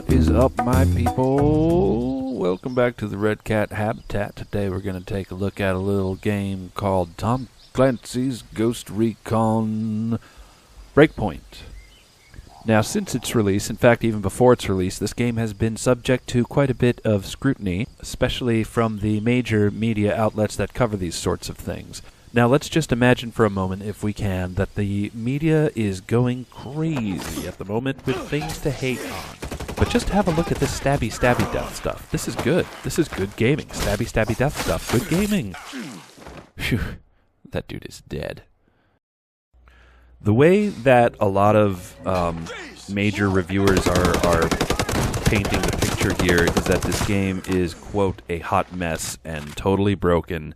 Is up, my people? Welcome back to the Red Cat Habitat. Today we're going to take a look at a little game called Tom Clancy's Ghost Recon BREAKPOINT. Now, since its release, in fact even before its release, this game has been subject to quite a bit of scrutiny, especially from the major media outlets that cover these sorts of things. Now, let's just imagine for a moment, if we can, that the media is going crazy at the moment with things to hate on. But just have a look at this stabby death stuff. This is good. This is good gaming. Stabby death stuff. Good gaming. Phew. That dude is dead. The way that a lot of major reviewers are painting the picture here is that this game is, quote, a hot mess and totally broken.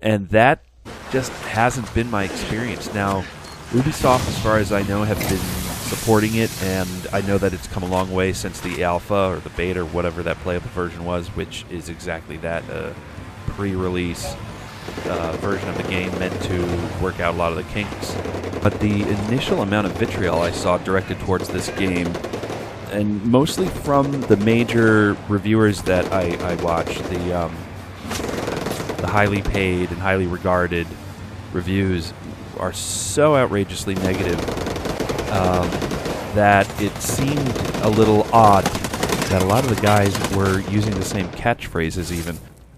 And that just hasn't been my experience. Now, Ubisoft, as far as I know, have been supporting it, and I know that it's come a long way since the alpha or the beta or whatever that playable version was, which is exactly that, a pre-release version of the game meant to work out a lot of the kinks. But the initial amount of vitriol I saw directed towards this game, and mostly from the major reviewers that I watch, the highly paid and highly regarded reviews, are so outrageously negative that it seemed a little odd that a lot of the guys were using the same catchphrases even.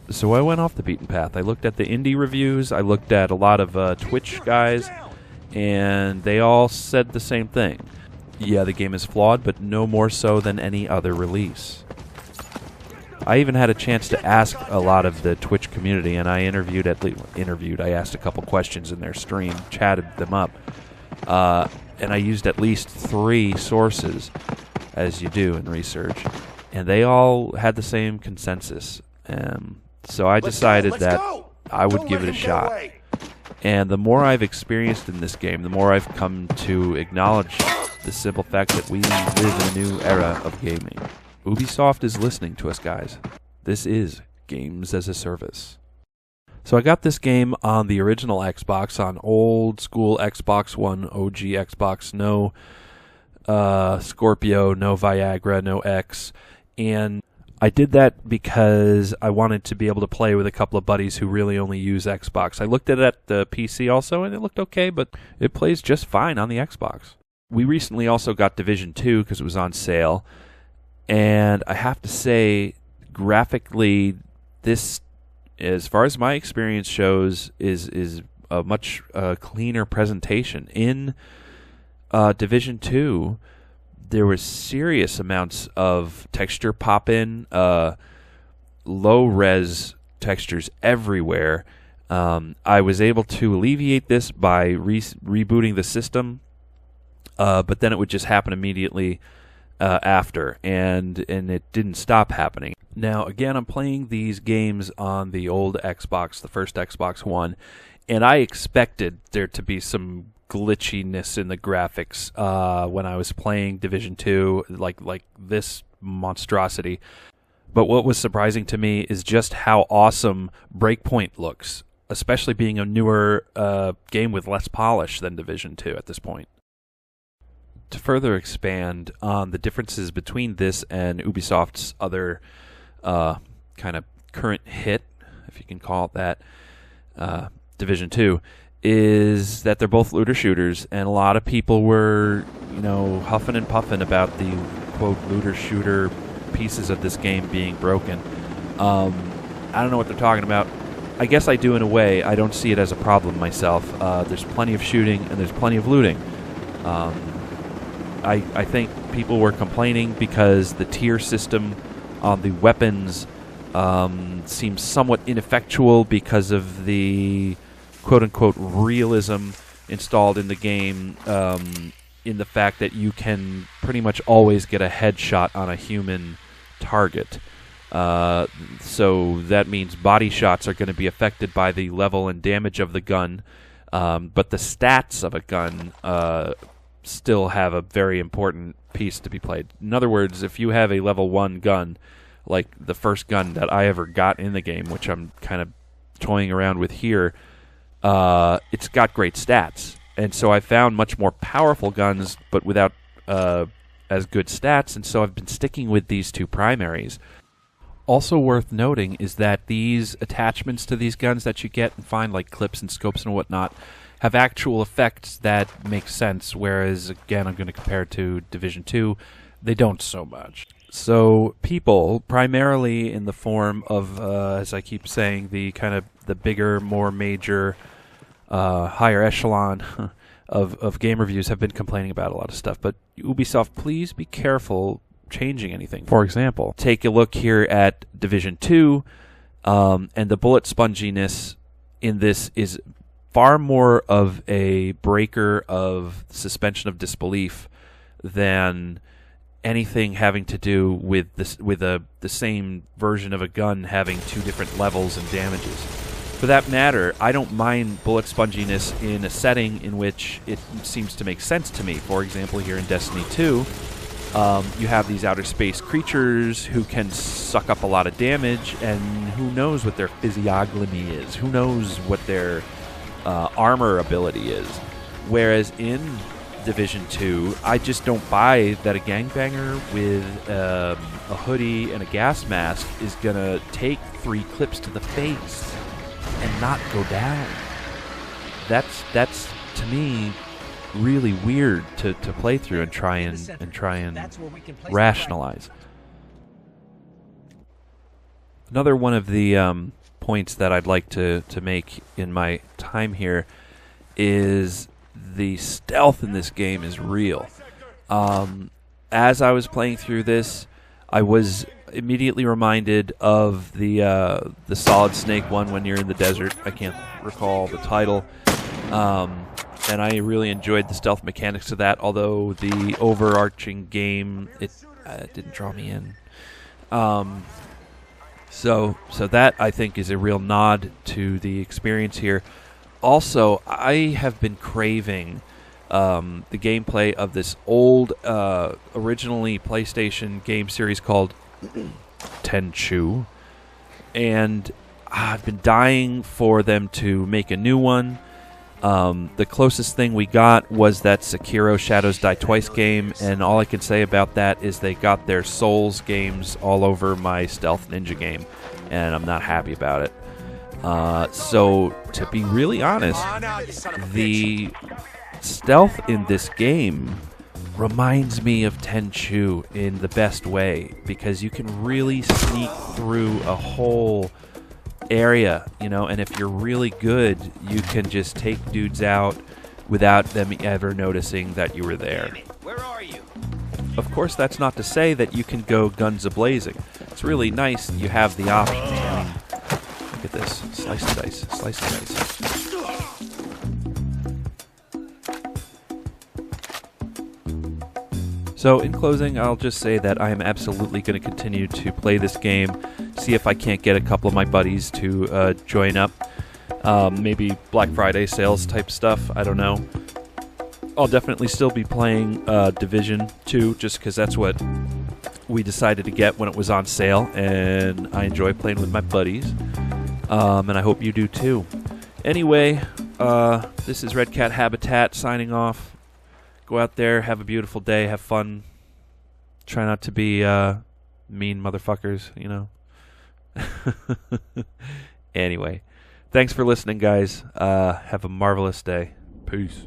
So I went off the beaten path. I looked at the indie reviews, I looked at a lot of Twitch guys, and they all said the same thing. Yeah, the game is flawed, but no more so than any other release. I even had a chance to ask a lot of the Twitch community, and I I asked a couple questions in their stream, chatted them up, and I used at least 3 sources, as you do in research, and they all had the same consensus. So I decided that I would give it a shot. And the more I've experienced in this game, the more I've come to acknowledge the simple fact that we live in a new era of gaming. Ubisoft is listening to us, guys. This is Games as a Service. So I got this game on the original Xbox, on old school Xbox One, OG Xbox, no Scorpio, no Viagra, no X, and I did that because I wanted to be able to play with a couple of buddies who really only use Xbox. I looked at the PC also, and it looked okay, but it plays just fine on the Xbox. We recently also got Division 2 because it was on sale, and I have to say, graphically, this, as far as my experience shows, is a much cleaner presentation. In Division 2, there was serious amounts of texture pop-in, low-res textures everywhere. I was able to alleviate this by rebooting the system, but then it would just happen immediately after, and it didn't stop happening. Now, again, I'm playing these games on the old Xbox, the first Xbox One, and I expected there to be some glitchiness in the graphics when I was playing Division 2, like this monstrosity. But what was surprising to me is just how awesome BREAKPOINT looks, especially being a newer game with less polish than Division 2 at this point. To further expand on the differences between this and Ubisoft's other kind of current hit, if you can call it that, Division 2, is that they're both looter shooters, and a lot of people were, huffing and puffing about the, quote, looter shooter pieces of this game being broken. I don't know what they're talking about. I guess I do in a way. I don't see it as a problem myself. There's plenty of shooting, and there's plenty of looting. I think people were complaining because the tier system on the weapons seems somewhat ineffectual because of the quote-unquote realism installed in the game, in the fact that you can pretty much always get a headshot on a human target. So that means body shots are going to be affected by the level and damage of the gun, but the stats of a gun still have a very important piece to be played. In other words, if you have a level 1 gun, like the first gun that I ever got in the game, which I'm kind of toying around with here, it's got great stats. And so I found much more powerful guns, but without as good stats, and so I've been sticking with these two primaries. Also worth noting is that these attachments to these guns that you get and find, like clips and scopes and whatnot, have actual effects that make sense, whereas, again, I'm going to compare it to Division 2, they don't so much. So people, primarily in the form of, as I keep saying, the kind of the bigger, more major, higher echelon of game reviews have been complaining about a lot of stuff. But Ubisoft, please be careful changing anything. For example, take a look here at Division 2, and the bullet sponginess in this is far more of a breaker of suspension of disbelief than anything having to do with this, with the same version of a gun having two different levels and damages. For that matter, I don't mind bullet sponginess in a setting in which it seems to make sense to me. For example, here in Destiny 2, you have these outer space creatures who can suck up a lot of damage, and who knows what their physiognomy is, who knows what their armor ability is. Whereas in Division 2, I just don't buy that a gangbanger with a hoodie and a gas mask is going to take 3 clips to the face and not go down. That's to me really weird to play through and try and rationalize. Another one of the points that I'd like to make in my time here is the stealth in this game is real. As I was playing through this, I was immediately reminded of the Solid Snake one when you're in the desert. I can't recall the title. And I really enjoyed the stealth mechanics of that, although the overarching game, it didn't draw me in. So that, I think, is a real nod to the experience here. Also, I have been craving the gameplay of this old, originally PlayStation game series called Tenchu, and I've been dying for them to make a new one. The closest thing we got was that Sekiro Shadows Die Twice game, and all I can say about that is they got their Souls games all over my Stealth Ninja game, and I'm not happy about it. So, to be really honest, the stealth in this game reminds me of Tenchu in the best way, because you can really sneak through a whole area, you know, and if you're really good, you can just take dudes out without them ever noticing that you were there. Where are you? Of course, that's not to say that you can go guns a-blazing. It's really nice you have the option. I mean, look at this. Slice the dice. Slice the dice. So, in closing, I'll just say that I am absolutely going to continue to play this game, see if I can't get a couple of my buddies to join up. Maybe Black Friday sales type stuff, I don't know. I'll definitely still be playing Division 2, just because that's what we decided to get when it was on sale, and I enjoy playing with my buddies, and I hope you do too. Anyway, this is Red Cat Habitat signing off. Go out there, have a beautiful day, have fun. Try not to be mean motherfuckers, you know. Anyway, thanks for listening, guys. Have a marvelous day. Peace.